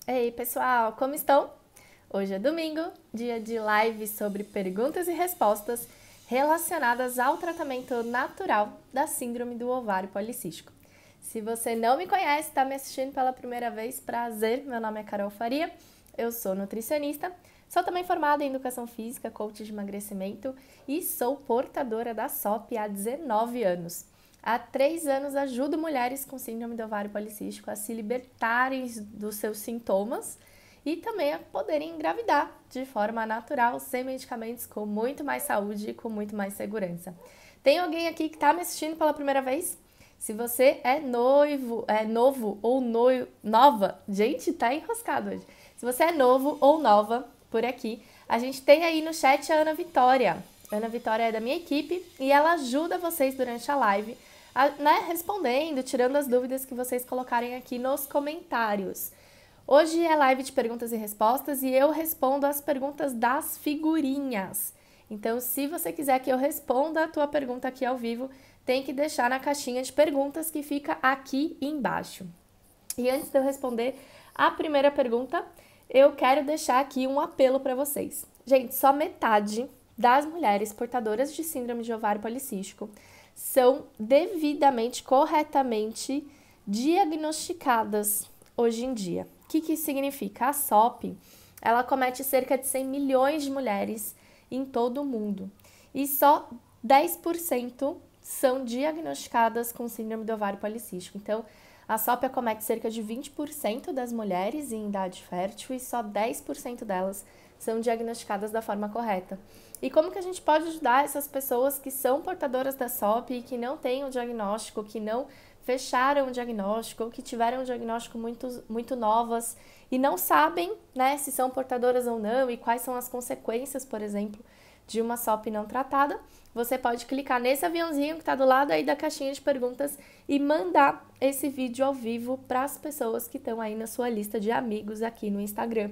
Ei, pessoal, como estão? Hoje é domingo, dia de live sobre perguntas e respostas relacionadas ao tratamento natural da síndrome do ovário policístico. Se você não me conhece, está me assistindo pela primeira vez, prazer, meu nome é Carol Faria, eu sou nutricionista, sou também formada em Educação Física, coach de emagrecimento e sou portadora da SOP há 19 anos. Há 3 anos ajudo mulheres com síndrome do ovário policístico a se libertarem dos seus sintomas e também a poderem engravidar de forma natural, sem medicamentos, com muito mais saúde e com muito mais segurança. Tem alguém aqui que está me assistindo pela primeira vez? Se você é novo ou nova, gente, tá enroscado hoje. Se você é novo ou nova por aqui, a gente tem aí no chat a Ana Vitória. Ana Vitória é da minha equipe e ela ajuda vocês durante a live, respondendo, tirando as dúvidas que vocês colocarem aqui nos comentários. Hoje é live de perguntas e respostas e eu respondo as perguntas das figurinhas. Então, se você quiser que eu responda a tua pergunta aqui ao vivo, tem que deixar na caixinha de perguntas que fica aqui embaixo. E antes de eu responder a primeira pergunta, eu quero deixar aqui um apelo para vocês. Gente, só metade das mulheres portadoras de síndrome de ovário policístico são devidamente, corretamente diagnosticadas hoje em dia. O que isso significa? A SOP, ela comete cerca de 100 milhões de mulheres em todo o mundo e só 10% são diagnosticadas com síndrome do ovário policístico. Então, a SOP acomete cerca de 20% das mulheres em idade fértil e só 10% delas são diagnosticadas da forma correta. E como que a gente pode ajudar essas pessoas que são portadoras da SOP e que não têm o diagnóstico, que não fecharam o diagnóstico, ou que tiveram um diagnóstico muito novas e não sabem, né, se são portadoras ou não e quais são as consequências, por exemplo, de uma SOP não tratada? Você pode clicar nesse aviãozinho que está do lado aí da caixinha de perguntas e mandar esse vídeo ao vivo para as pessoas que estão aí na sua lista de amigos aqui no Instagram.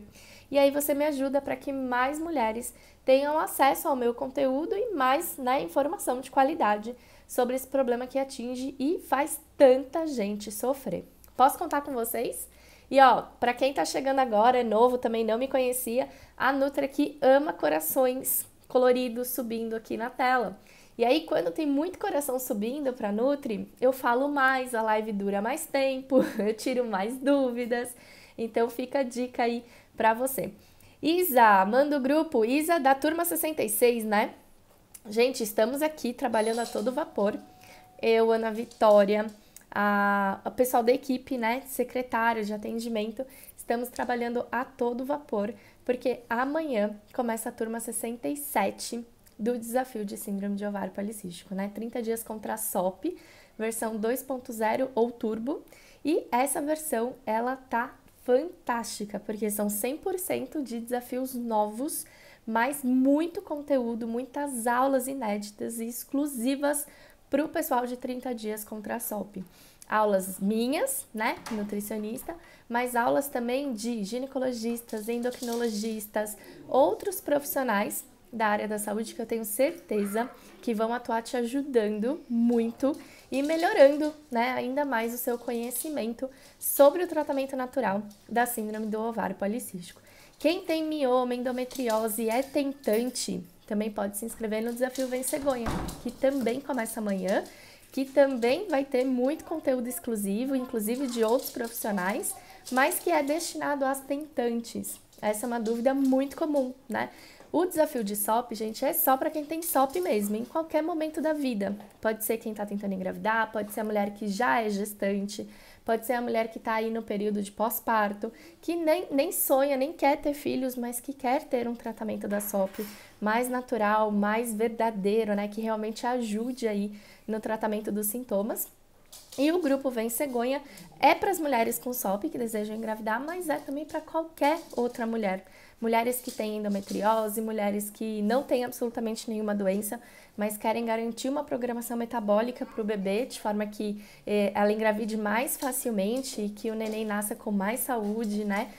E aí você me ajuda para que mais mulheres tenham acesso ao meu conteúdo e mais, né, informação de qualidade sobre esse problema que atinge e faz tanta gente sofrer. Posso contar com vocês? E ó, para quem tá chegando agora, é novo, também não me conhecia, a Nutri aqui ama corações coloridos subindo aqui na tela. E aí, quando tem muito coração subindo para Nutri, eu falo mais, a live dura mais tempo, eu tiro mais dúvidas. Então, fica a dica aí para você. Isa, manda o grupo. Isa da turma 66, né? Gente, estamos aqui trabalhando a todo vapor. Eu, Ana Vitória, o pessoal da equipe, né, secretário de atendimento, estamos trabalhando a todo vapor, porque amanhã começa a turma 67 do desafio de síndrome de ovário policístico, né? 30 dias contra a SOP, versão 2.0 ou turbo. E essa versão, ela tá fantástica, porque são 100% de desafios novos, mas muito conteúdo, muitas aulas inéditas e exclusivas para o pessoal de 30 dias contra a SOP. Aulas minhas, né, nutricionista, mas aulas também de ginecologistas, endocrinologistas, outros profissionais da área da saúde que eu tenho certeza que vão atuar te ajudando muito e melhorando, né, ainda mais o seu conhecimento sobre o tratamento natural da síndrome do ovário policístico. Quem tem mioma, endometriose e é tentante, também pode se inscrever no Desafio Vem Cegonha, que também começa amanhã, que também vai ter muito conteúdo exclusivo, inclusive de outros profissionais, mas que é destinado às tentantes. Essa é uma dúvida muito comum, né? O desafio de SOP, gente, é só para quem tem SOP mesmo, em qualquer momento da vida. Pode ser quem está tentando engravidar, pode ser a mulher que já é gestante, pode ser a mulher que está aí no período de pós-parto, que nem sonha, nem quer ter filhos, mas que quer ter um tratamento da SOP mais natural, mais verdadeiro, né? Que realmente ajude aí no tratamento dos sintomas. E o grupo Vem Cegonha é para as mulheres com SOP que desejam engravidar, mas é também para qualquer outra mulher. Mulheres que têm endometriose, mulheres que não têm absolutamente nenhuma doença, mas querem garantir uma programação metabólica para o bebê, de forma que ela engravide mais facilmente e que o neném nasça com mais saúde, né?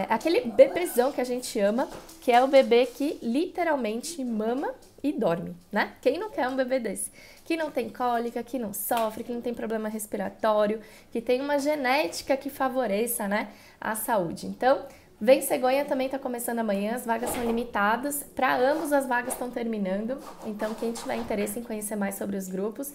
Aquele bebezão que a gente ama, que é o bebê que literalmente mama e dorme, né? Quem não quer um bebê desse? Que não tem cólica, que não sofre, que não tem problema respiratório, que tem uma genética que favoreça, né, a saúde. Então, Vem Cegonha também está começando amanhã, as vagas são limitadas, para ambos as vagas estão terminando, então quem tiver interesse em conhecer mais sobre os grupos,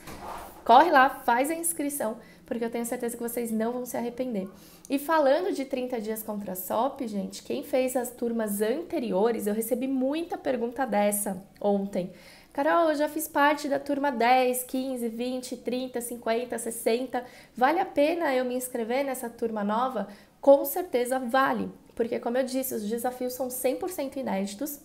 corre lá, faz a inscrição, porque eu tenho certeza que vocês não vão se arrepender. E falando de 30 dias contra a SOP, gente, quem fez as turmas anteriores, eu recebi muita pergunta dessa ontem. Carol, eu já fiz parte da turma 10, 15, 20, 30, 50, 60, vale a pena eu me inscrever nessa turma nova? Com certeza vale, porque como eu disse, os desafios são 100% inéditos,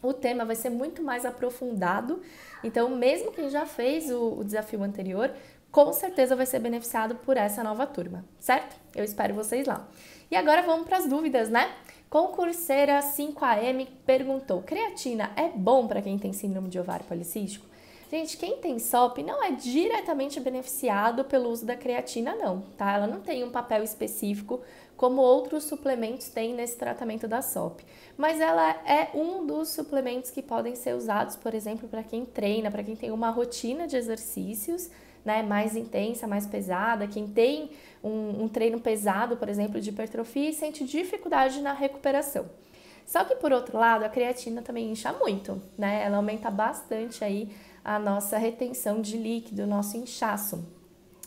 o tema vai ser muito mais aprofundado, então mesmo quem já fez o desafio anterior, com certeza vai ser beneficiado por essa nova turma, certo? Eu espero vocês lá. E agora vamos para as dúvidas, né? Concurseira 5AM perguntou, creatina é bom para quem tem síndrome de ovário policístico? Gente, quem tem SOP não é diretamente beneficiado pelo uso da creatina não, tá? Ela não tem um papel específico como outros suplementos têm nesse tratamento da SOP. Mas ela é um dos suplementos que podem ser usados, por exemplo, para quem treina, para quem tem uma rotina de exercícios, né, mais intensa, mais pesada, quem tem um treino pesado, por exemplo, de hipertrofia e sente dificuldade na recuperação. Só que, por outro lado, a creatina também incha muito, né? Ela aumenta bastante aí a nossa retenção de líquido, o nosso inchaço.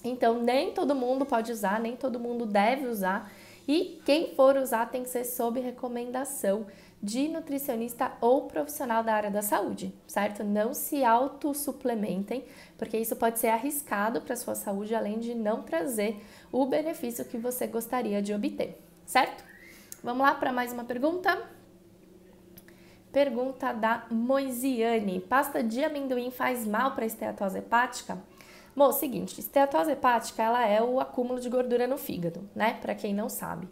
Então, nem todo mundo pode usar, nem todo mundo deve usar. E quem for usar tem que ser sob recomendação de nutricionista ou profissional da área da saúde, certo? Não se autossuplementem, porque isso pode ser arriscado para a sua saúde, além de não trazer o benefício que você gostaria de obter, certo? Vamos lá para mais uma pergunta? Pergunta da Moisiane. Pasta de amendoim faz mal para a esteatose hepática? Bom, seguinte, esteatose hepática, ela é o acúmulo de gordura no fígado, né? Para quem não sabe.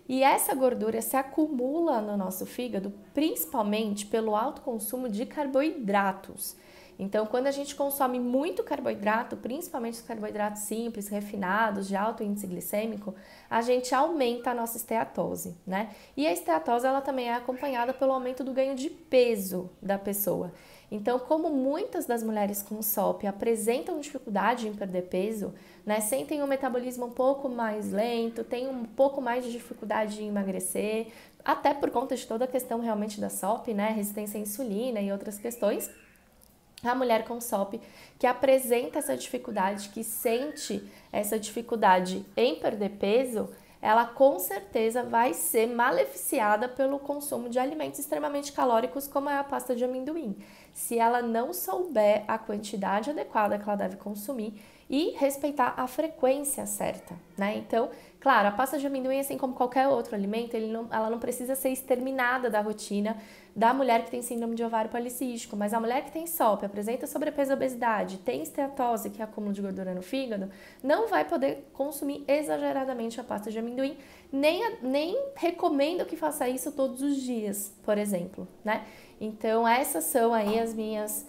E essa gordura se acumula no nosso fígado principalmente pelo alto consumo de carboidratos. Então, quando a gente consome muito carboidrato, principalmente os carboidratos simples, refinados, de alto índice glicêmico, a gente aumenta a nossa esteatose, né? E a esteatose, ela também é acompanhada pelo aumento do ganho de peso da pessoa. Então, como muitas das mulheres com SOP apresentam dificuldade em perder peso, né, sentem um metabolismo um pouco mais lento, têm um pouco mais de dificuldade em emagrecer, até por conta de toda a questão realmente da SOP, né, resistência à insulina e outras questões, a mulher com SOP que apresenta essa dificuldade, que sente essa dificuldade em perder peso, ela com certeza vai ser maleficiada pelo consumo de alimentos extremamente calóricos, como é a pasta de amendoim, se ela não souber a quantidade adequada que ela deve consumir e respeitar a frequência certa, né? Então, claro, a pasta de amendoim, assim como qualquer outro alimento, ela não precisa ser exterminada da rotina da mulher que tem síndrome de ovário policístico, mas a mulher que tem SOP, apresenta sobrepeso e obesidade, tem esteatose, que é acúmulo de gordura no fígado, não vai poder consumir exageradamente a pasta de amendoim, nem recomendo que faça isso todos os dias, por exemplo, né? Então, essas são aí as minhas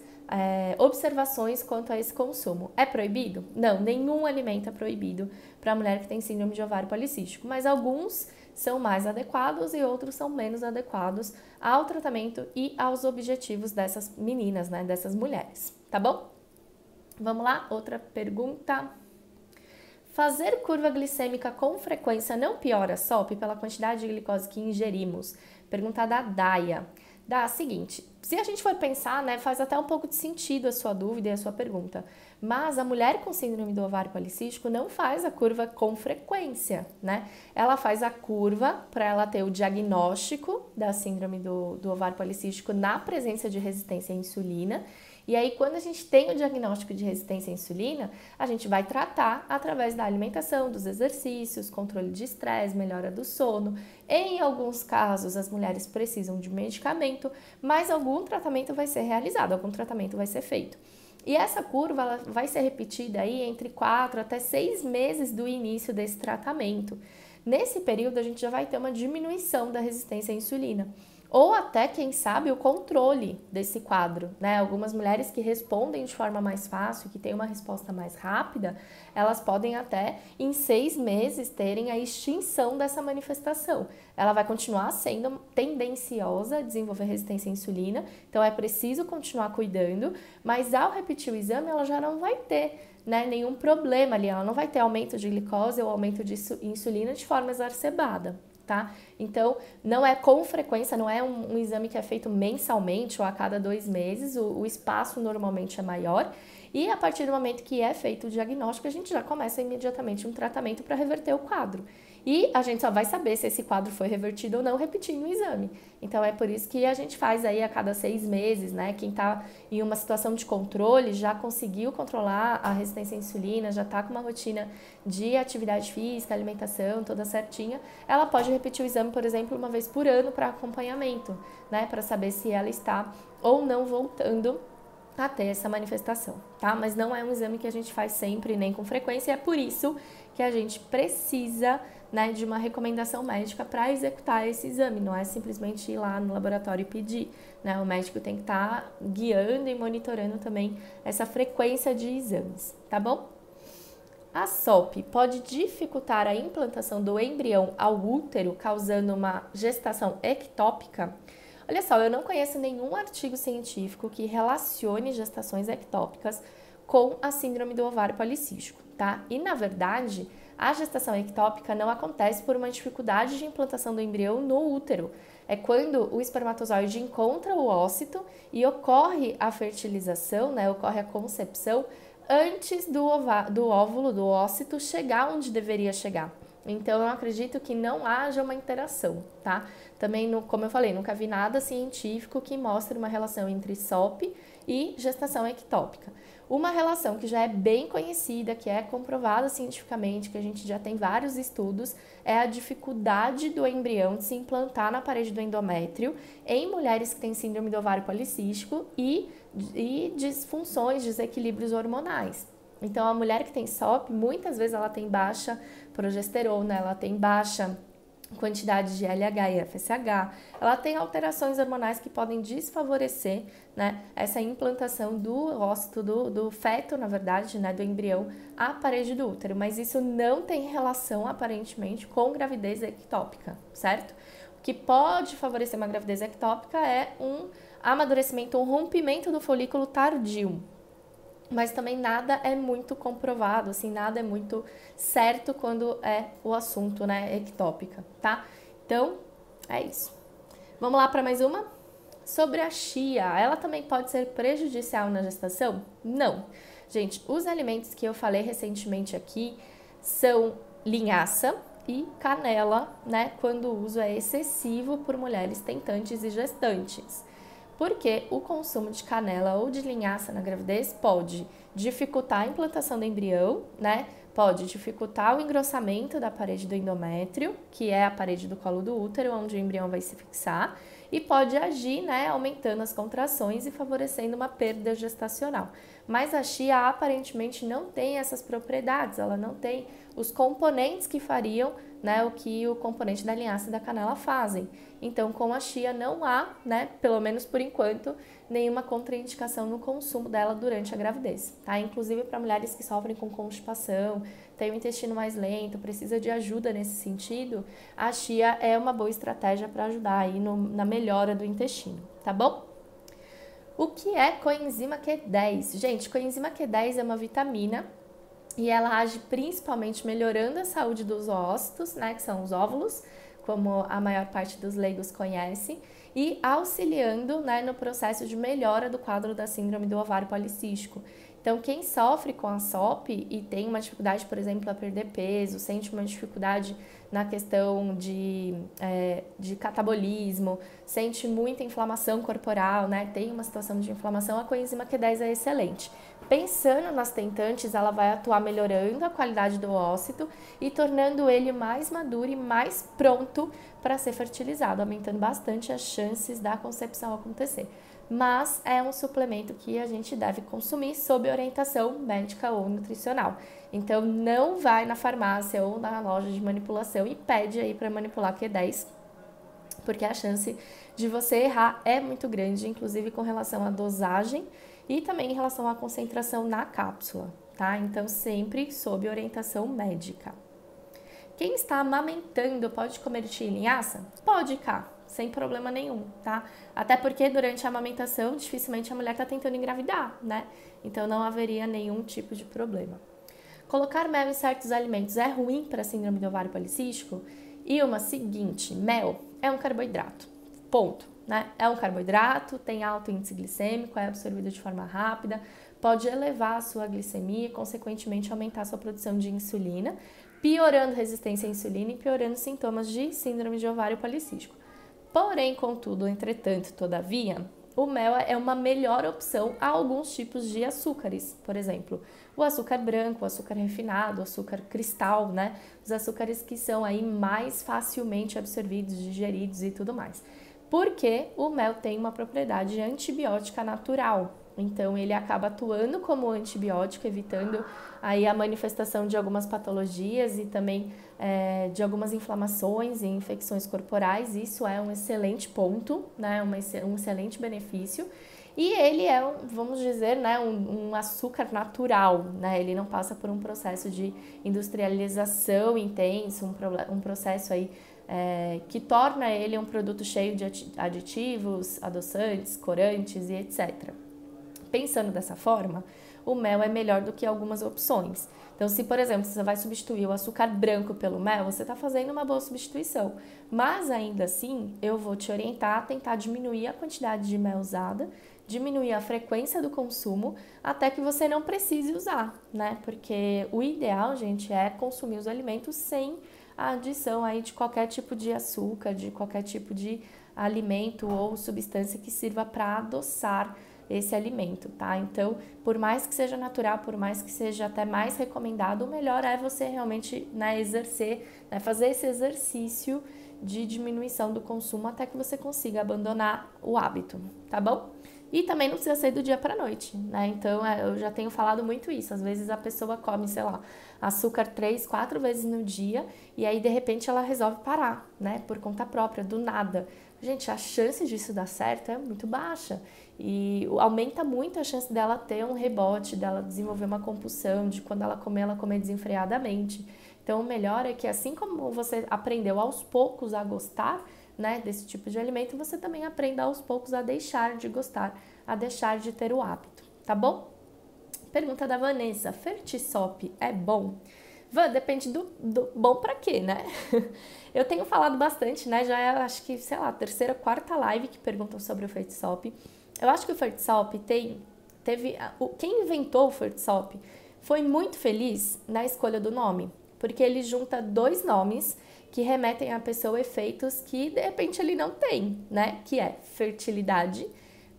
observações quanto a esse consumo. É proibido? Não, nenhum alimento é proibido para a mulher que tem síndrome de ovário policístico, mas alguns são mais adequados e outros são menos adequados ao tratamento e aos objetivos dessas meninas, né, dessas mulheres, tá bom? Vamos lá, outra pergunta. Fazer curva glicêmica com frequência não piora a SOP pela quantidade de glicose que ingerimos? Pergunta da Daia. Dá seguinte, se a gente for pensar, né, faz até um pouco de sentido a sua dúvida e a sua pergunta, mas a mulher com síndrome do ovário policístico não faz a curva com frequência, né? Ela faz a curva para ela ter o diagnóstico da síndrome do ovário policístico na presença de resistência à insulina. E aí, quando a gente tem o diagnóstico de resistência à insulina, a gente vai tratar através da alimentação, dos exercícios, controle de estresse, melhora do sono. Em alguns casos, as mulheres precisam de medicamento, mas algum tratamento vai ser realizado, algum tratamento vai ser feito. E essa curva ela vai ser repetida aí entre 4 até 6 meses do início desse tratamento. Nesse período, a gente já vai ter uma diminuição da resistência à insulina. ou até, quem sabe, o controle desse quadro, né? Algumas mulheres que respondem de forma mais fácil, que têm uma resposta mais rápida, elas podem até, em 6 meses, terem a extinção dessa manifestação. Ela vai continuar sendo tendenciosa a desenvolver resistência à insulina, então é preciso continuar cuidando, mas ao repetir o exame, ela já não vai ter, né, nenhum problema ali, ela não vai ter aumento de glicose ou aumento de insulina de forma exacerbada. Tá? Então, não é com frequência, não é um exame que é feito mensalmente ou a cada 2 meses, o espaço normalmente é maior, e a partir do momento que é feito o diagnóstico, a gente já começa imediatamente um tratamento para reverter o quadro. E a gente só vai saber se esse quadro foi revertido ou não repetindo o exame. Então, é por isso que a gente faz aí a cada 6 meses, né? Quem está em uma situação de controle já conseguiu controlar a resistência à insulina, já está com uma rotina de atividade física, alimentação toda certinha, ela pode repetir o exame, por exemplo, uma vez por ano para acompanhamento, né? Para saber se ela está ou não voltando a ter essa manifestação, tá? Mas não é um exame que a gente faz sempre, nem com frequência, e é por isso que a gente precisa, né, de uma recomendação médica para executar esse exame, não é simplesmente ir lá no laboratório e pedir, né? O médico tem que estar guiando e monitorando também essa frequência de exames, tá bom? A SOP pode dificultar a implantação do embrião ao útero, causando uma gestação ectópica? Olha só, eu não conheço nenhum artigo científico que relacione gestações ectópicas com a síndrome do ovário policístico, tá? E, na verdade, a gestação ectópica não acontece por uma dificuldade de implantação do embrião no útero. É quando o espermatozoide encontra o ócito e ocorre a fertilização, né? Ocorre a concepção antes do óvulo, do ócito, chegar onde deveria chegar. Então, eu acredito que não haja uma interação, tá? Também, como eu falei, nunca vi nada científico que mostre uma relação entre SOP e gestação ectópica. Uma relação que já é bem conhecida, que é comprovada cientificamente, que a gente já tem vários estudos, é a dificuldade do embrião de se implantar na parede do endométrio em mulheres que têm síndrome do ovário policístico e disfunções, desequilíbrios hormonais. Então, a mulher que tem SOP, muitas vezes ela tem baixa progesterona, ela tem baixa quantidade de LH e FSH, ela tem alterações hormonais que podem desfavorecer, né, essa implantação do ócito, do feto, na verdade, né, do embrião, à parede do útero, mas isso não tem relação, aparentemente, com gravidez ectópica, certo? O que pode favorecer uma gravidez ectópica é um amadurecimento, um rompimento do folículo tardio, mas também nada é muito comprovado, assim, nada é muito certo quando é o assunto, né, ectópica, tá? Então, é isso. Vamos lá para mais uma? Sobre a chia, ela também pode ser prejudicial na gestação? Não. Gente, os alimentos que eu falei recentemente aqui são linhaça e canela, né, quando o uso é excessivo por mulheres tentantes e gestantes. Porque o consumo de canela ou de linhaça na gravidez pode dificultar a implantação do embrião, né? Pode dificultar o engrossamento da parede do endométrio, que é a parede do colo do útero, onde o embrião vai se fixar, e pode agir, né, aumentando as contrações e favorecendo uma perda gestacional. Mas a chia aparentemente não tem essas propriedades, ela não tem os componentes que fariam, né, o que o componente da linhaça e da canela fazem. Então, com a chia não há, né, pelo menos por enquanto, nenhuma contraindicação no consumo dela durante a gravidez, tá? Inclusive para mulheres que sofrem com constipação, têm o intestino mais lento, precisa de ajuda nesse sentido, a chia é uma boa estratégia para ajudar aí na melhora do intestino, tá bom? O que é coenzima Q10? Gente, coenzima Q10 é uma vitamina e ela age principalmente melhorando a saúde dos ócitos, né, que são os óvulos, como a maior parte dos leigos conhece, e auxiliando, né, no processo de melhora do quadro da síndrome do ovário policístico. Então, quem sofre com a SOP e tem uma dificuldade, por exemplo, a perder peso, sente uma dificuldade na questão de catabolismo, sente muita inflamação corporal, né? Tem uma situação de inflamação, a coenzima Q10 é excelente. Pensando nas tentantes, ela vai atuar melhorando a qualidade do ócito e tornando ele mais maduro e mais pronto para ser fertilizado, aumentando bastante as chances da concepção acontecer. Mas é um suplemento que a gente deve consumir sob orientação médica ou nutricional. Então, não vai na farmácia ou na loja de manipulação e pede aí para manipular Q10, porque a chance de você errar é muito grande, inclusive com relação à dosagem e também em relação à concentração na cápsula, tá? Então, sempre sob orientação médica. Quem está amamentando pode comer chia e linhaça? Pode, cá, sem problema nenhum, tá? Até porque durante a amamentação, dificilmente a mulher está tentando engravidar, né? Então, não haveria nenhum tipo de problema. Colocar mel em certos alimentos é ruim para a síndrome do ovário policístico? E uma seguinte, mel é um carboidrato, ponto, né? É um carboidrato, tem alto índice glicêmico, é absorvido de forma rápida, pode elevar a sua glicemia e, consequentemente, aumentar a sua produção de insulina, piorando resistência à insulina e piorando sintomas de síndrome de ovário policístico. Porém, contudo, entretanto, todavia, o mel é uma melhor opção a alguns tipos de açúcares, por exemplo, o açúcar branco, o açúcar refinado, o açúcar cristal, né? Os açúcares que são aí mais facilmente absorvidos, digeridos e tudo mais. Porque o mel tem uma propriedade antibiótica natural, então ele acaba atuando como antibiótico, evitando aí a manifestação de algumas patologias e também de algumas inflamações e infecções corporais. Isso é um excelente ponto, né? Um excelente benefício. E ele é, vamos dizer, né, um açúcar natural, né? Ele não passa por um processo de industrialização intenso, um processo aí que torna ele um produto cheio de aditivos, adoçantes, corantes e etc. Pensando dessa forma, o mel é melhor do que algumas opções. Então, se, por exemplo, você vai substituir o açúcar branco pelo mel, você está fazendo uma boa substituição. Mas, ainda assim, eu vou te orientar a tentar diminuir a quantidade de mel usada, diminuir a frequência do consumo, até que você não precise usar, né? Porque o ideal, gente, é consumir os alimentos sem a adição aí de qualquer tipo de açúcar, de qualquer tipo de alimento ou substância que sirva para adoçar esse alimento, tá? Então, por mais que seja natural, por mais que seja até mais recomendado, o melhor é você realmente, né, exercer, né, fazer esse exercício de diminuição do consumo até que você consiga abandonar o hábito, tá bom? E também não precisa ser do dia para noite, né? Então, eu já tenho falado muito isso. Às vezes a pessoa come, sei lá, açúcar 3, 4 vezes no dia e aí, de repente, ela resolve parar, né? Por conta própria, do nada. Gente, a chance disso dar certo é muito baixa e aumenta muito a chance dela ter um rebote, dela desenvolver uma compulsão, de quando ela comer desenfreadamente. Então, o melhor é que, assim como você aprendeu aos poucos a gostar, né, desse tipo de alimento, você também aprenda aos poucos a deixar de gostar, a deixar de ter o hábito, tá bom? Pergunta da Vanessa, Fertisop é bom? Van, depende do bom pra quê, né? Eu tenho falado bastante, né, já é, acho que, sei lá, terceira, quarta live que perguntam sobre o Fertisop. Eu acho que o Fertisop quem inventou o Fertisop foi muito feliz na escolha do nome, porque ele junta dois nomes que remetem à pessoa efeitos que, de repente, ele não tem, né? Que é fertilidade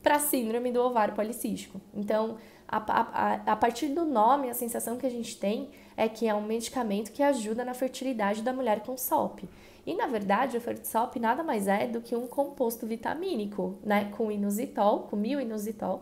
para síndrome do ovário policístico. Então, a partir do nome, a sensação que a gente tem é que é um medicamento que ajuda na fertilidade da mulher com SOP. E, na verdade, o Fertisop nada mais é do que um composto vitamínico, né? Com inositol, com mil'inositol,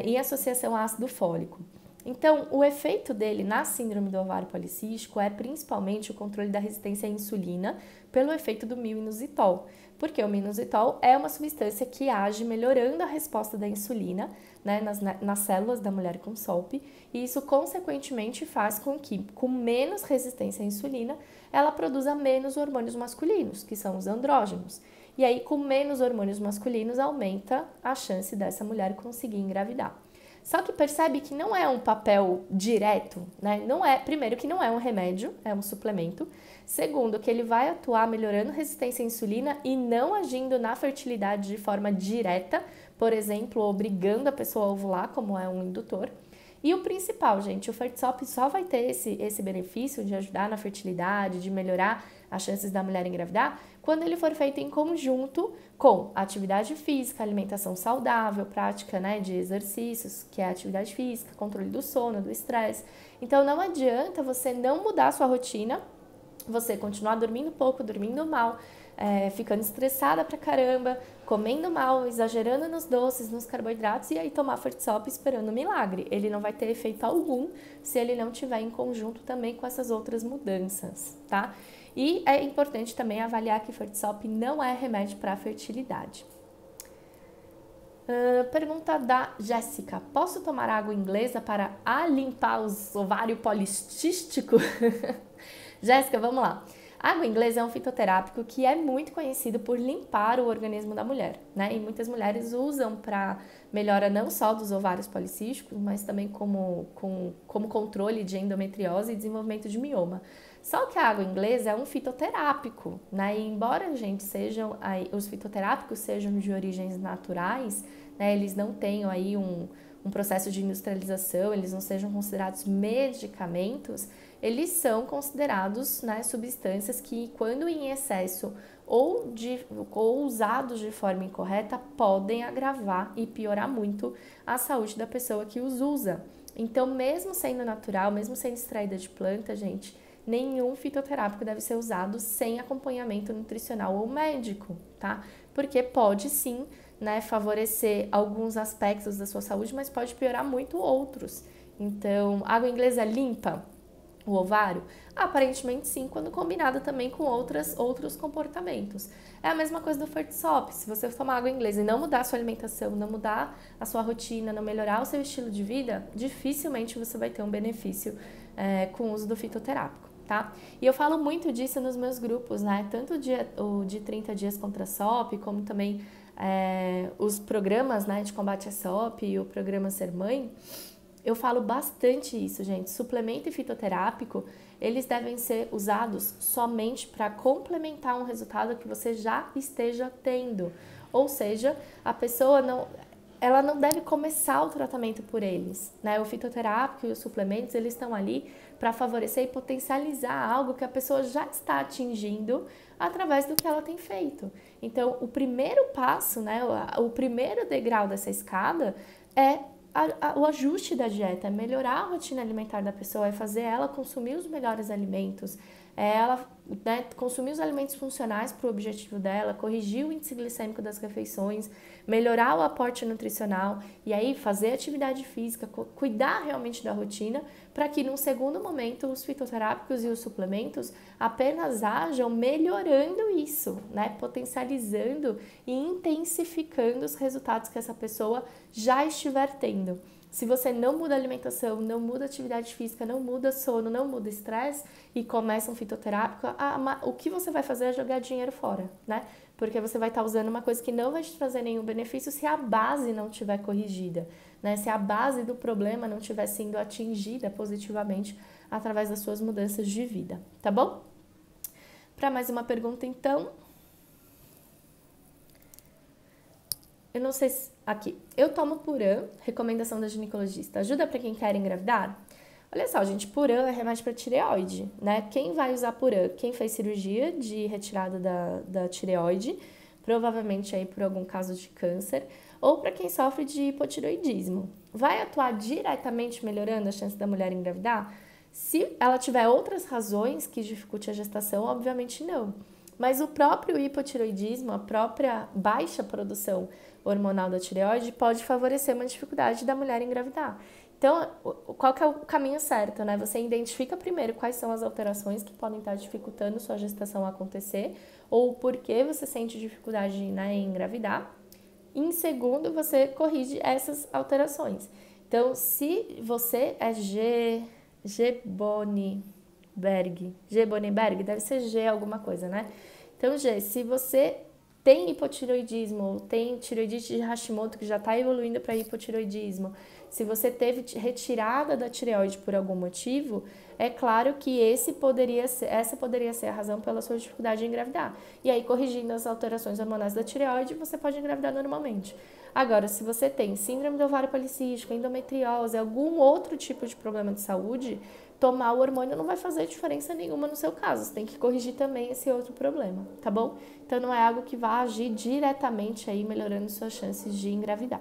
em associação a ácido fólico. Então, o efeito dele na síndrome do ovário policístico é principalmente o controle da resistência à insulina pelo efeito do mil'inositol, porque o mil'inositol é uma substância que age melhorando a resposta da insulina, né, nas células da mulher com SOLP, e isso consequentemente faz com que, com menos resistência à insulina, ela produza menos hormônios masculinos, que são os andrógenos. E aí, com menos hormônios masculinos, aumenta a chance dessa mulher conseguir engravidar. Só que percebe que não é um papel direto, né? Primeiro, que não é um remédio, é um suplemento. Segundo, que ele vai atuar melhorando a resistência à insulina e não agindo na fertilidade de forma direta, por exemplo, obrigando a pessoa a ovular, como é um indutor. E o principal, gente, o Fertisop só vai ter esse benefício de ajudar na fertilidade, de melhorar as chances da mulher engravidar, quando ele for feito em conjunto com atividade física, alimentação saudável, prática, né, de exercícios, que é a atividade física, controle do sono, do estresse. Então, não adianta você não mudar a sua rotina, você continuar dormindo pouco, dormindo mal, ficando estressada pra caramba, comendo mal, exagerando nos doces, nos carboidratos e aí tomar Fertisop esperando um milagre. Ele não vai ter efeito algum se ele não tiver em conjunto também com essas outras mudanças, tá? E é importante também avaliar que FortiSop não é remédio para fertilidade. Pergunta da Jéssica. Posso tomar água inglesa para limpar os ovários policísticos? Jéssica, vamos lá. A água inglesa é um fitoterápico que é muito conhecido por limpar o organismo da mulher, né? E muitas mulheres usam para melhora não só dos ovários policísticos, mas também como controle de endometriose e desenvolvimento de mioma. Só que a água inglesa é um fitoterápico, né? E embora, gente, os fitoterápicos sejam de origens naturais, né? Eles não tenham aí um processo de industrialização, eles não sejam considerados medicamentos, eles são considerados, né, substâncias que, quando em excesso ou usados de forma incorreta, podem agravar e piorar muito a saúde da pessoa que os usa. Então, mesmo sendo natural, mesmo sendo extraída de planta, gente, nenhum fitoterápico deve ser usado sem acompanhamento nutricional ou médico, tá? Porque pode sim, né, favorecer alguns aspectos da sua saúde, mas pode piorar muito outros. Então, água inglesa limpa o ovário? Aparentemente sim, quando combinada também com outros comportamentos. É a mesma coisa do FortiSop. Se você tomar água inglesa e não mudar a sua alimentação, não mudar a sua rotina, não melhorar o seu estilo de vida, dificilmente você vai ter um benefício com o uso do fitoterápico, tá? E eu falo muito disso nos meus grupos, né? Tanto o de 30 dias contra a SOP, como também os programas, né, de combate à SOP e o programa Ser Mãe. Eu falo bastante isso, gente. Suplemento e fitoterápico, eles devem ser usados somente para complementar um resultado que você já esteja tendo. Ou seja, a pessoa ela não deve começar o tratamento por eles, né? O fitoterápico e os suplementos, eles estão ali para favorecer e potencializar algo que a pessoa já está atingindo através do que ela tem feito. Então, o primeiro passo, né, o primeiro degrau dessa escada é o ajuste da dieta, é melhorar a rotina alimentar da pessoa, é fazer ela consumir os melhores alimentos, ela, né, consumir os alimentos funcionais para o objetivo dela, corrigir o índice glicêmico das refeições, melhorar o aporte nutricional e aí fazer atividade física, cuidar realmente da rotina, para que num segundo momento os fitoterápicos e os suplementos apenas ajam melhorando isso, né, potencializando e intensificando os resultados que essa pessoa já estiver tendo. Se você não muda a alimentação, não muda a atividade física, não muda sono, não muda estresse e começa um fitoterápico, o que você vai fazer é jogar dinheiro fora, né? Porque você vai estar usando uma coisa que não vai te trazer nenhum benefício se a base não estiver corrigida, né? Se a base do problema não estiver sendo atingida positivamente através das suas mudanças de vida, tá bom? Para mais uma pergunta, então. Eu não sei se... Aqui. Eu tomo Puran, recomendação da ginecologista. Ajuda para quem quer engravidar? Olha só, gente, Puran é remédio para tireoide, né? Quem vai usar Puran? Quem fez cirurgia de retirada da tireoide, provavelmente aí por algum caso de câncer, ou para quem sofre de hipotireoidismo. Vai atuar diretamente melhorando a chance da mulher engravidar? Se ela tiver outras razões que dificultem a gestação, obviamente não. Mas o próprio hipotireoidismo, a própria baixa produção hormonal da tireoide pode favorecer uma dificuldade da mulher engravidar. Então, qual que é o caminho certo, né? Você identifica primeiro quais são as alterações que podem estar dificultando sua gestação acontecer ou por que você sente dificuldade, né, em engravidar. E em segundo, você corrige essas alterações. Então, se você é G. Boniberg, deve ser G alguma coisa, né? Então, G, se você tem hipotireoidismo, tem tireoidite de Hashimoto que já está evoluindo para hipotireoidismo, se você teve retirada da tireoide por algum motivo, é claro que essa poderia ser a razão pela sua dificuldade de engravidar. E aí, corrigindo as alterações hormonais da tireoide, você pode engravidar normalmente. Agora, se você tem síndrome do ovário policístico, endometriose, algum outro tipo de problema de saúde, tomar o hormônio não vai fazer diferença nenhuma no seu caso. Você tem que corrigir também esse outro problema, tá bom? Então, não é algo que vai agir diretamente aí, melhorando suas chances de engravidar.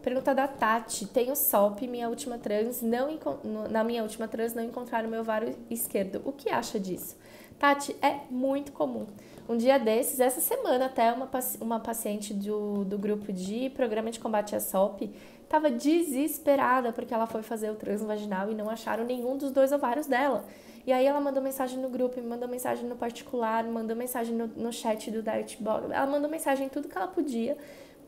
Pergunta da Tati. Tenho SOP, na minha última trans não encontraram meu ovário esquerdo. O que acha disso? Tati, é muito comum. Um dia desses, essa semana até uma paciente do grupo de programa de combate à SOP estava desesperada porque ela foi fazer o transvaginal e não acharam nenhum dos 2 ovários dela. E aí ela mandou mensagem no grupo, me mandou mensagem no particular, mandou mensagem no chat do Dirtbox, ela mandou mensagem em tudo que ela podia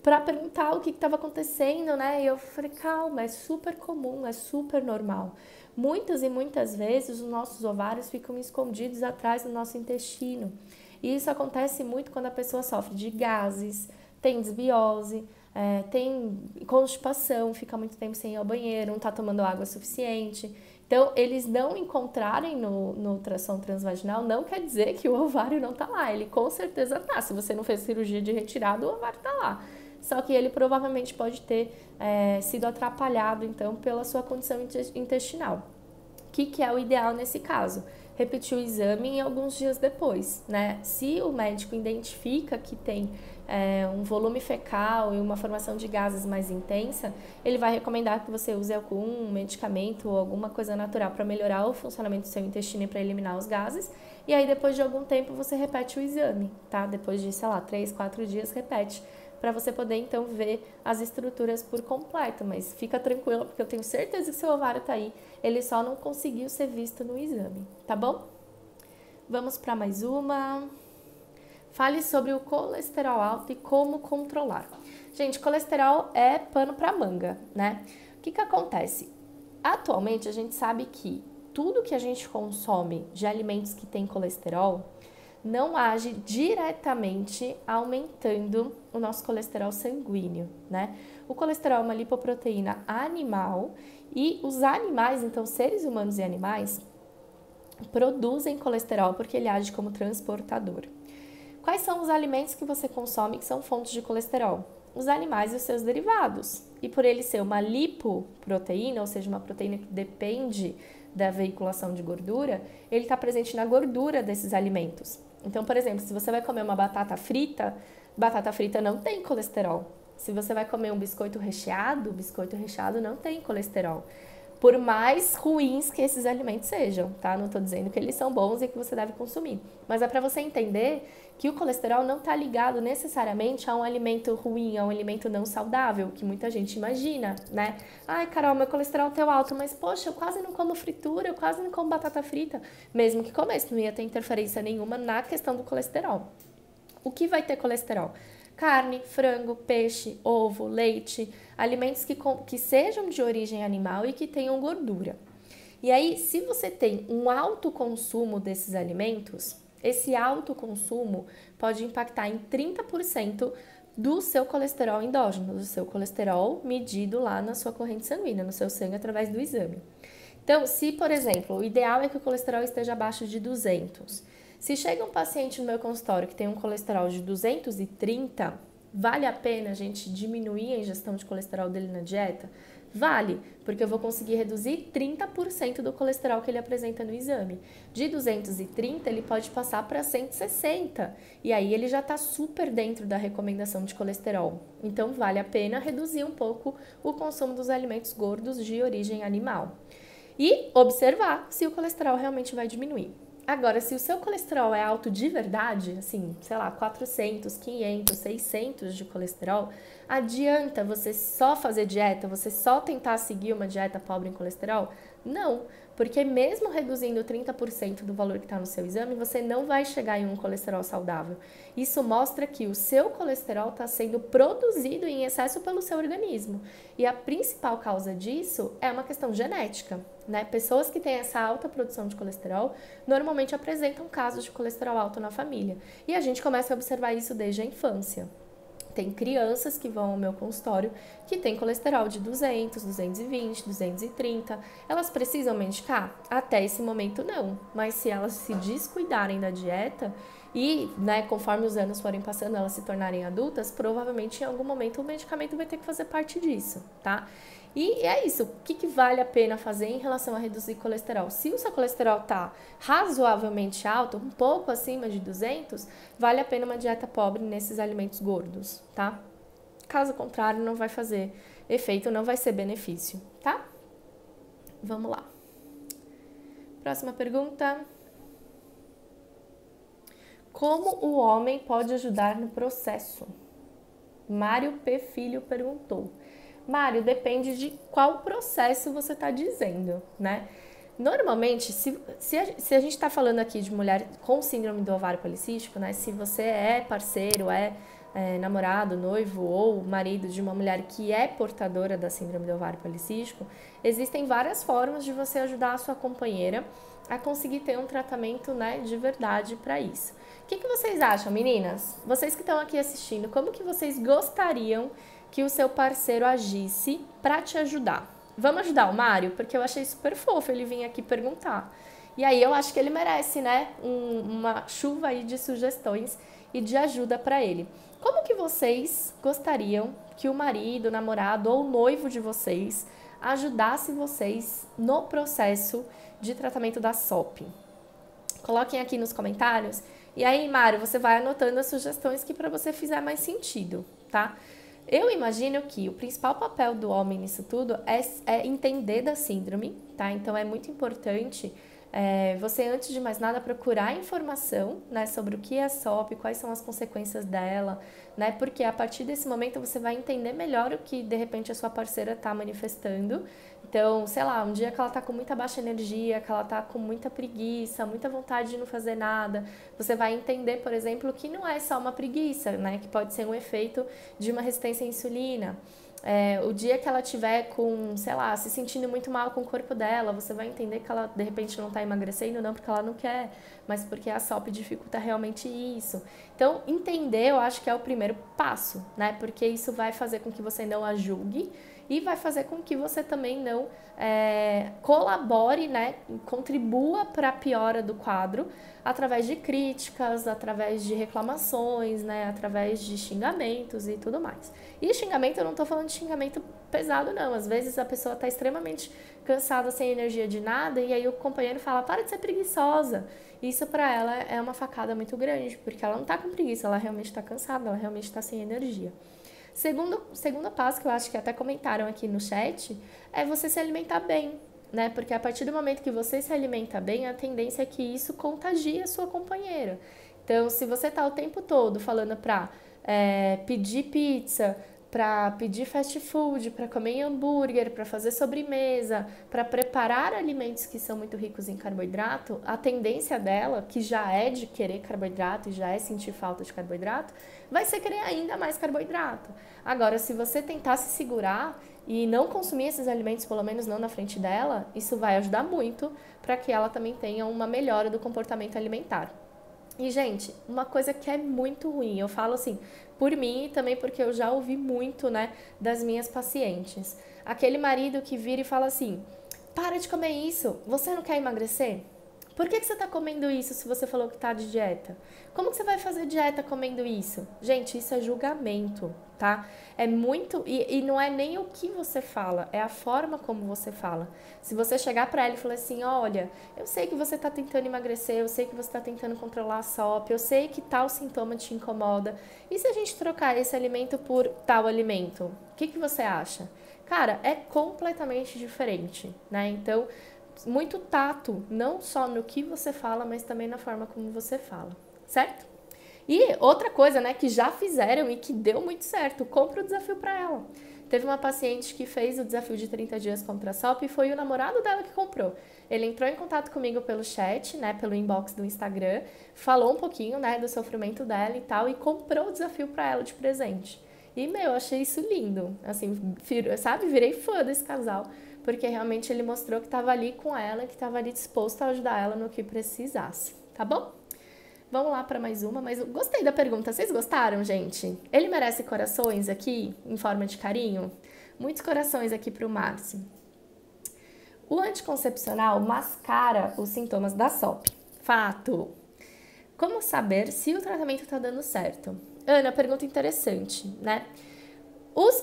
para perguntar o que estava acontecendo, né? E eu falei, calma, é super comum, é super normal. Muitas e muitas vezes os nossos ovários ficam escondidos atrás do nosso intestino. E isso acontece muito quando a pessoa sofre de gases, tem desbiose, tem constipação, fica muito tempo sem ir ao banheiro, não está tomando água suficiente. Então, eles não encontrarem no ultrassom transvaginal não quer dizer que o ovário não está lá. Ele com certeza está. Se você não fez cirurgia de retirada, o ovário está lá. Só que ele provavelmente pode ter sido atrapalhado, então, pela sua condição intestinal. O que é o ideal nesse caso? Repetir o exame alguns dias depois, né? Se o médico identifica que tem um volume fecal e uma formação de gases mais intensa, ele vai recomendar que você use algum medicamento ou alguma coisa natural para melhorar o funcionamento do seu intestino e para eliminar os gases. E aí, depois de algum tempo, você repete o exame, tá? Depois de, sei lá, 3, 4 dias, repete, para você poder, então, ver as estruturas por completo. Mas fica tranquila, porque eu tenho certeza que seu ovário tá aí, ele só não conseguiu ser visto no exame, tá bom? Vamos para mais uma. Fale sobre o colesterol alto e como controlar. Gente, colesterol é pano para manga, né? O que acontece? Atualmente, a gente sabe que tudo que a gente consome de alimentos que tem colesterol não age diretamente aumentando o nosso colesterol sanguíneo, né? O colesterol é uma lipoproteína animal e os animais, então seres humanos e animais, produzem colesterol porque ele age como transportador. Quais são os alimentos que você consome que são fontes de colesterol? Os animais e os seus derivados. E por ele ser uma lipoproteína, ou seja, uma proteína que depende da veiculação de gordura, ele está presente na gordura desses alimentos. Então, por exemplo, se você vai comer uma batata frita não tem colesterol. Se você vai comer um biscoito recheado não tem colesterol. Por mais ruins que esses alimentos sejam, tá? Não estou dizendo que eles são bons e que você deve consumir. Mas é para você entender que o colesterol não está ligado necessariamente a um alimento ruim, a um alimento não saudável, que muita gente imagina, né? Ai, Carol, meu colesterol tá alto, mas poxa, eu quase não como fritura, eu quase não como batata frita. Mesmo que comesse, não ia ter interferência nenhuma na questão do colesterol. O que vai ter colesterol? Carne, frango, peixe, ovo, leite, alimentos que sejam de origem animal e que tenham gordura. E aí, se você tem um alto consumo desses alimentos, esse alto consumo pode impactar em 30% do seu colesterol endógeno, do seu colesterol medido lá na sua corrente sanguínea, no seu sangue através do exame. Então, se, por exemplo, o ideal é que o colesterol esteja abaixo de 200. Se chega um paciente no meu consultório que tem um colesterol de 230, vale a pena a gente diminuir a ingestão de colesterol dele na dieta? Vale, porque eu vou conseguir reduzir 30% do colesterol que ele apresenta no exame. De 230, ele pode passar para 160, e aí ele já está super dentro da recomendação de colesterol. Então, vale a pena reduzir um pouco o consumo dos alimentos gordos de origem animal. E observar se o colesterol realmente vai diminuir. Agora, se o seu colesterol é alto de verdade, assim, sei lá, 400, 500, 600 de colesterol, adianta você só fazer dieta, você só tentar seguir uma dieta pobre em colesterol? Não, porque mesmo reduzindo 30% do valor que está no seu exame, você não vai chegar em um colesterol saudável. Isso mostra que o seu colesterol está sendo produzido em excesso pelo seu organismo. E a principal causa disso é uma questão genética, né? Pessoas que têm essa alta produção de colesterol normalmente apresentam casos de colesterol alto na família. E a gente começa a observar isso desde a infância. Tem crianças que vão ao meu consultório que tem colesterol de 200, 220, 230. Elas precisam medicar? Até esse momento não. Mas se elas se descuidarem da dieta e, né, conforme os anos forem passando, elas se tornarem adultas, provavelmente em algum momento o medicamento vai ter que fazer parte disso, tá? E é isso, o que vale a pena fazer em relação a reduzir colesterol? Se o seu colesterol está razoavelmente alto, um pouco acima de 200, vale a pena uma dieta pobre nesses alimentos gordos, tá? Caso contrário, não vai fazer efeito, não vai ser benefício, tá? Vamos lá. Próxima pergunta. Como o homem pode ajudar no processo? Mário P. Filho perguntou. Mário, depende de qual processo você está dizendo, né? Normalmente, se a gente está falando aqui de mulher com síndrome do ovário policístico, né? Se você é parceiro, namorado, noivo ou marido de uma mulher que é portadora da síndrome do ovário policístico, existem várias formas de você ajudar a sua companheira a conseguir ter um tratamento, né, de verdade para isso. O que vocês acham, meninas? Vocês que estão aqui assistindo, como que vocês gostariam que o seu parceiro agisse para te ajudar? Vamos ajudar o Mário? Porque eu achei super fofo ele vir aqui perguntar. E aí eu acho que ele merece, né, uma chuva aí de sugestões e de ajuda para ele. Como que vocês gostariam que o marido, o namorado ou o noivo de vocês ajudasse vocês no processo de tratamento da SOP? Coloquem aqui nos comentários. E aí, Mário, você vai anotando as sugestões que para você fizer mais sentido, tá? Eu imagino que o principal papel do homem nisso tudo é entender da síndrome, tá? Então é muito importante você, antes de mais nada, procurar informação, né, sobre o que é a SOP, quais são as consequências dela, né? Porque a partir desse momento você vai entender melhor o que de repente a sua parceira está manifestando. Então, sei lá, um dia que ela tá com muita baixa energia, que ela tá com muita preguiça, muita vontade de não fazer nada, você vai entender, por exemplo, que não é só uma preguiça, né? Que pode ser um efeito de uma resistência à insulina. O dia que ela tiver com, sei lá, se sentindo muito mal com o corpo dela, você vai entender que ela de repente não tá emagrecendo, não porque ela não quer, mas porque a SOP dificulta realmente isso. Então, entender eu acho que é o primeiro passo, né? Porque isso vai fazer com que você não a julgue e vai fazer com que você também não colabore, né? Contribua para a piora do quadro através de críticas, através de reclamações, né? Através de xingamentos e tudo mais. E xingamento, eu não tô falando de xingamento pesado, não. Às vezes a pessoa tá extremamente cansada, sem energia de nada, e aí o companheiro fala, para de ser preguiçosa. Isso para ela é uma facada muito grande, porque ela não tá com preguiça, ela realmente tá cansada, ela realmente tá sem energia. Segundo passo, que eu acho que até comentaram aqui no chat, é você se alimentar bem, né? Porque a partir do momento que você se alimenta bem, a tendência é que isso contagie a sua companheira. Então, se você tá o tempo todo falando pra pedir pizza, para pedir fast food, para comer hambúrguer, para fazer sobremesa, para preparar alimentos que são muito ricos em carboidrato, a tendência dela, que já é de querer carboidrato e já é sentir falta de carboidrato, vai ser querer ainda mais carboidrato. Agora, se você tentar se segurar e não consumir esses alimentos, pelo menos não na frente dela, isso vai ajudar muito para que ela também tenha uma melhora do comportamento alimentar. E, gente, uma coisa que é muito ruim, eu falo assim, por mim e também porque eu já ouvi muito, né, das minhas pacientes. Aquele marido que vira e fala assim, para de comer isso, você não quer emagrecer? Por que você está comendo isso se você falou que está de dieta? Como que você vai fazer dieta comendo isso? Gente, isso é julgamento, tá? É muito... E não é nem o que você fala, é a forma como você fala. Se você chegar para ela e falar assim, olha, eu sei que você está tentando emagrecer, eu sei que você está tentando controlar a SOP, eu sei que tal sintoma te incomoda. E se a gente trocar esse alimento por tal alimento? O que você acha? Cara, é completamente diferente, né? Então... muito tato, não só no que você fala, mas também na forma como você fala, certo? E outra coisa, né, que já fizeram e que deu muito certo, compra o desafio para ela. Teve uma paciente que fez o desafio de 30 dias contra a SOP e foi o namorado dela que comprou. Ele entrou em contato comigo pelo chat, né, pelo inbox do Instagram, falou um pouquinho, né, do sofrimento dela e tal, e comprou o desafio para ela de presente. E, eu achei isso lindo, assim, sabe, virei fã desse casal, porque realmente ele mostrou que estava ali com ela, que estava ali disposto a ajudar ela no que precisasse, tá bom? Vamos lá para mais uma, mas eu gostei da pergunta, vocês gostaram, gente? Ele merece corações aqui, em forma de carinho? Muitos corações aqui para o Márcio. O anticoncepcional mascara os sintomas da SOP. Fato! Como saber se o tratamento está dando certo? Ana, pergunta interessante, né?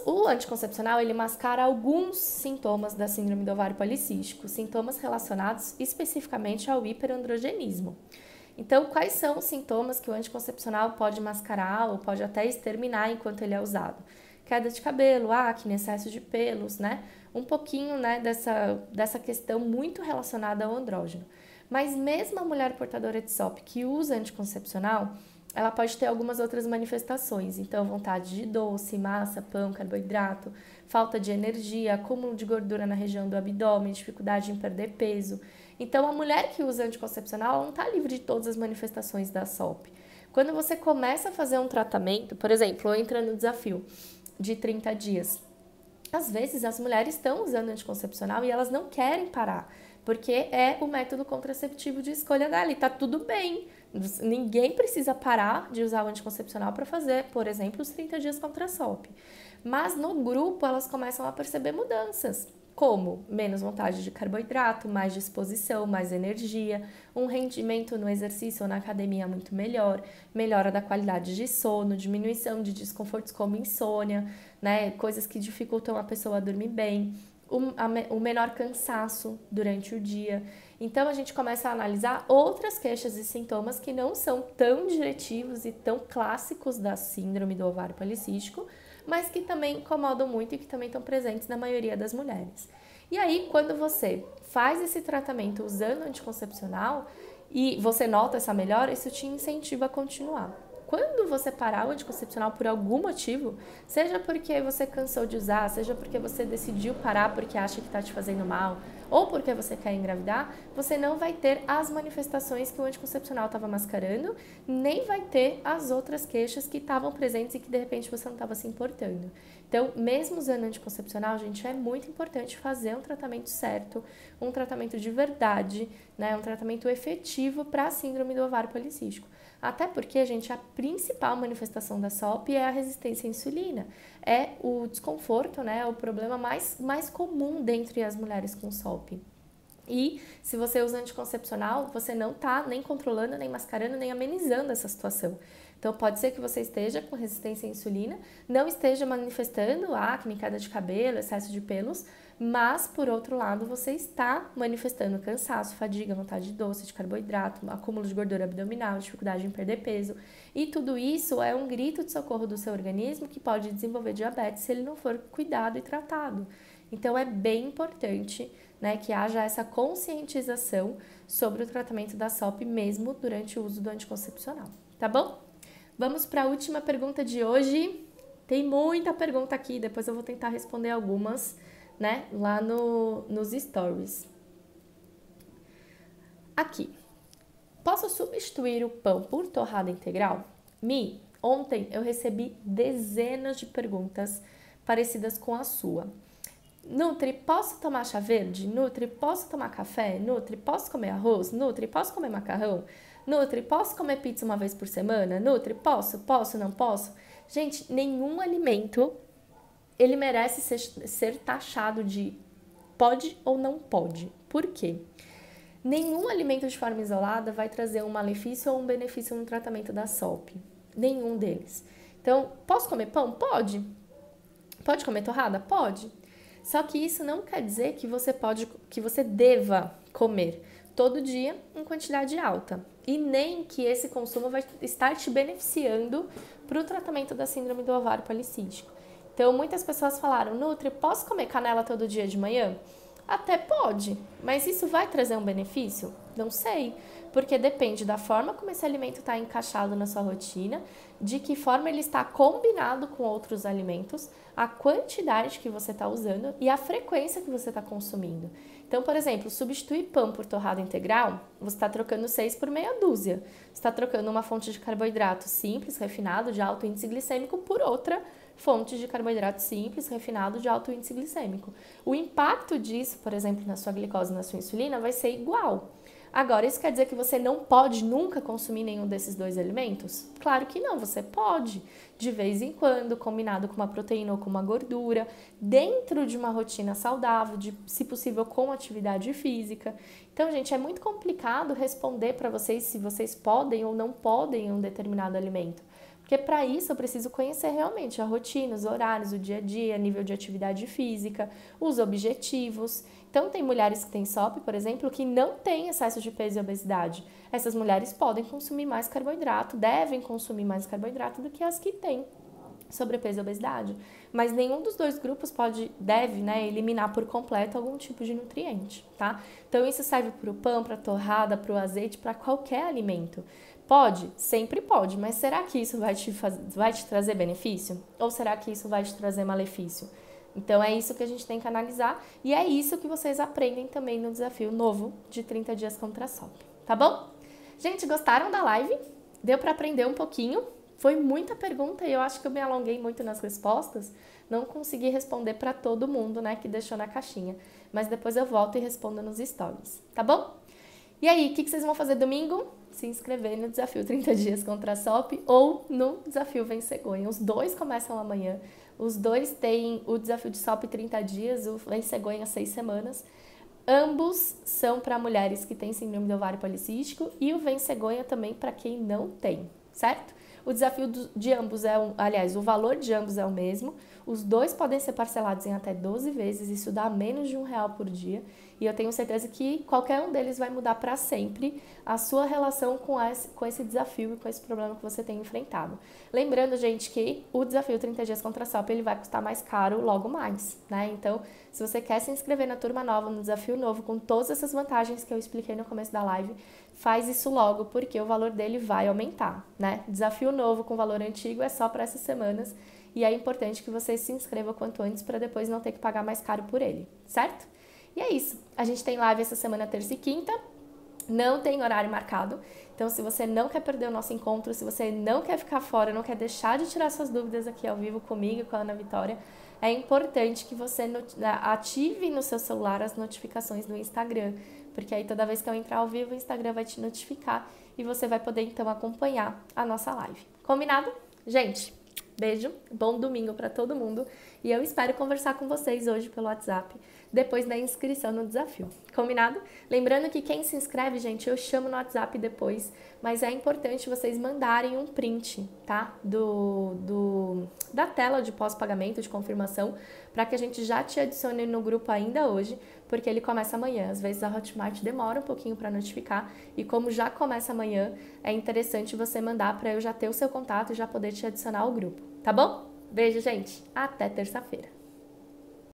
O anticoncepcional, ele mascara alguns sintomas da síndrome do ovário policístico, sintomas relacionados especificamente ao hiperandrogenismo. Então, quais são os sintomas que o anticoncepcional pode mascarar ou pode até exterminar enquanto ele é usado? Queda de cabelo, acne, excesso de pelos, né? Um pouquinho, né, dessa questão muito relacionada ao andrógeno. Mas mesmo a mulher portadora de SOP que usa anticoncepcional, ela pode ter algumas outras manifestações. Então, vontade de doce, massa, pão, carboidrato, falta de energia, acúmulo de gordura na região do abdômen, dificuldade em perder peso. Então, a mulher que usa anticoncepcional não está livre de todas as manifestações da SOP. Quando você começa a fazer um tratamento, por exemplo, ou entra no desafio de 30 dias, às vezes as mulheres estão usando anticoncepcional e elas não querem parar, porque é o método contraceptivo de escolha dela e tá tudo bem. Ninguém precisa parar de usar o anticoncepcional para fazer, por exemplo, os 30 dias contra a SOP. Mas no grupo elas começam a perceber mudanças, como menos vontade de carboidrato, mais disposição, mais energia, um rendimento no exercício ou na academia muito melhor, melhora da qualidade de sono, diminuição de desconfortos como insônia, né, coisas que dificultam a pessoa a dormir bem, o menor cansaço durante o dia. Então, a gente começa a analisar outras queixas e sintomas que não são tão diretivos e tão clássicos da síndrome do ovário policístico, mas que também incomodam muito e que também estão presentes na maioria das mulheres. E aí, quando você faz esse tratamento usando anticoncepcional e você nota essa melhora, isso te incentiva a continuar. Quando você parar o anticoncepcional por algum motivo, seja porque você cansou de usar, seja porque você decidiu parar porque acha que está te fazendo mal, ou porque você quer engravidar, você não vai ter as manifestações que o anticoncepcional estava mascarando, nem vai ter as outras queixas que estavam presentes e que de repente você não estava se importando. Então, mesmo usando anticoncepcional, gente, é muito importante fazer um tratamento certo, um tratamento de verdade, né, um tratamento efetivo para a síndrome do ovário policístico. Até porque, gente, a principal manifestação da SOP é a resistência à insulina. É o desconforto, né? É o problema mais comum dentre as mulheres com SOP. E se você usa anticoncepcional, você não está nem controlando, nem mascarando, nem amenizando essa situação. Então, pode ser que você esteja com resistência à insulina, não esteja manifestando acne, queda de cabelo, excesso de pelos, mas, por outro lado, você está manifestando cansaço, fadiga, vontade de doce, de carboidrato, acúmulo de gordura abdominal, dificuldade em perder peso. E tudo isso é um grito de socorro do seu organismo que pode desenvolver diabetes se ele não for cuidado e tratado. Então, é bem importante, né, que haja essa conscientização sobre o tratamento da SOP mesmo durante o uso do anticoncepcional, tá bom? Vamos para a última pergunta de hoje. Tem muita pergunta aqui, depois eu vou tentar responder algumas, né, lá nos stories. Aqui. Posso substituir o pão por torrada integral? Ontem eu recebi dezenas de perguntas parecidas com a sua. Nutri, posso tomar chá verde? Nutri, posso tomar café? Nutri, posso comer arroz? Nutri, posso comer macarrão? Nutri, posso comer pizza uma vez por semana? Nutri, posso, não posso? Gente, nenhum alimento, ele merece ser taxado de pode ou não pode. Por quê? Nenhum alimento de forma isolada vai trazer um malefício ou um benefício no tratamento da SOP. Nenhum deles. Então, posso comer pão? Pode. Pode comer torrada? Pode. Só que isso não quer dizer que você deva comer todo dia em quantidade alta. E nem que esse consumo vai estar te beneficiando para o tratamento da síndrome do ovário policístico. Então, muitas pessoas falaram, Nutri, posso comer canela todo dia de manhã? Até pode, mas isso vai trazer um benefício? Não sei, porque depende da forma como esse alimento está encaixado na sua rotina, de que forma ele está combinado com outros alimentos, a quantidade que você está usando e a frequência que você está consumindo. Então, por exemplo, substituir pão por torrada integral, você está trocando 6 por meia dúzia. Você está trocando uma fonte de carboidrato simples, refinado, de alto índice glicêmico, por outra fonte de carboidrato simples, refinado, de alto índice glicêmico. O impacto disso, por exemplo, na sua glicose e na sua insulina, vai ser igual. Agora, isso quer dizer que você não pode nunca consumir nenhum desses dois alimentos? Claro que não, você pode, de vez em quando, combinado com uma proteína ou com uma gordura, dentro de uma rotina saudável, se possível com atividade física. Então, gente, é muito complicado responder para vocês se vocês podem ou não podem um determinado alimento. Porque para isso eu preciso conhecer realmente a rotina, os horários, o dia a dia, nível de atividade física, os objetivos. Então, tem mulheres que têm SOP, por exemplo, que não têm excesso de peso e obesidade. Essas mulheres podem consumir mais carboidrato, devem consumir mais carboidrato do que as que têm sobrepeso e obesidade, mas nenhum dos dois grupos deve, né, eliminar por completo algum tipo de nutriente, tá? Então isso serve para o pão, para a torrada, para o azeite, para qualquer alimento. Pode? Sempre pode, mas será que isso vai te trazer benefício? Ou será que isso vai te trazer malefício? Então é isso que a gente tem que analisar e é isso que vocês aprendem também no desafio novo de 30 dias contra a SOP, tá bom? Gente, gostaram da live? Deu para aprender um pouquinho? Foi muita pergunta e eu acho que eu me alonguei muito nas respostas. Não consegui responder para todo mundo, né, que deixou na caixinha. Mas depois eu volto e respondo nos stories, tá bom? E aí, o que vocês vão fazer domingo? Se inscrever no desafio 30 dias contra a SOP ou no desafio Vencegonha. Os dois começam amanhã. Os dois têm o desafio de SOP 30 dias, o Vencegonha 6 semanas. Ambos são para mulheres que têm síndrome do ovário policístico e o Vencegonha também para quem não tem, certo? O desafio de ambos o valor de ambos é o mesmo. Os dois podem ser parcelados em até 12 vezes, isso dá menos de R$1 por dia. E eu tenho certeza que qualquer um deles vai mudar para sempre a sua relação com esse desafio e com esse problema que você tem enfrentado. Lembrando, gente, que o desafio 30 dias contra a SOP, ele vai custar mais caro logo mais, né? Então, se você quer se inscrever na turma nova, no desafio novo, com todas essas vantagens que eu expliquei no começo da live, faz isso logo, porque o valor dele vai aumentar, né? Desafio novo com valor antigo é só para essas semanas e é importante que você se inscreva quanto antes para depois não ter que pagar mais caro por ele, certo? E é isso. A gente tem live essa semana, terça e quinta. Não tem horário marcado. Então, se você não quer perder o nosso encontro, se você não quer ficar fora, não quer deixar de tirar suas dúvidas aqui ao vivo comigo e com a Ana Vitória, é importante que você ative no seu celular as notificações do Instagram. Porque aí toda vez que eu entrar ao vivo, o Instagram vai te notificar e você vai poder então acompanhar a nossa live. Combinado? Gente, beijo, bom domingo para todo mundo e eu espero conversar com vocês hoje pelo WhatsApp depois da inscrição no desafio. Combinado? Lembrando que quem se inscreve, gente, eu chamo no WhatsApp depois, mas é importante vocês mandarem um print, tá? Da tela de pós-pagamento, de confirmação, para que a gente já te adicione no grupo ainda hoje, porque ele começa amanhã. Às vezes a Hotmart demora um pouquinho para notificar e como já começa amanhã, é interessante você mandar para eu já ter o seu contato e já poder te adicionar ao grupo, tá bom? Beijo, gente. Até terça-feira.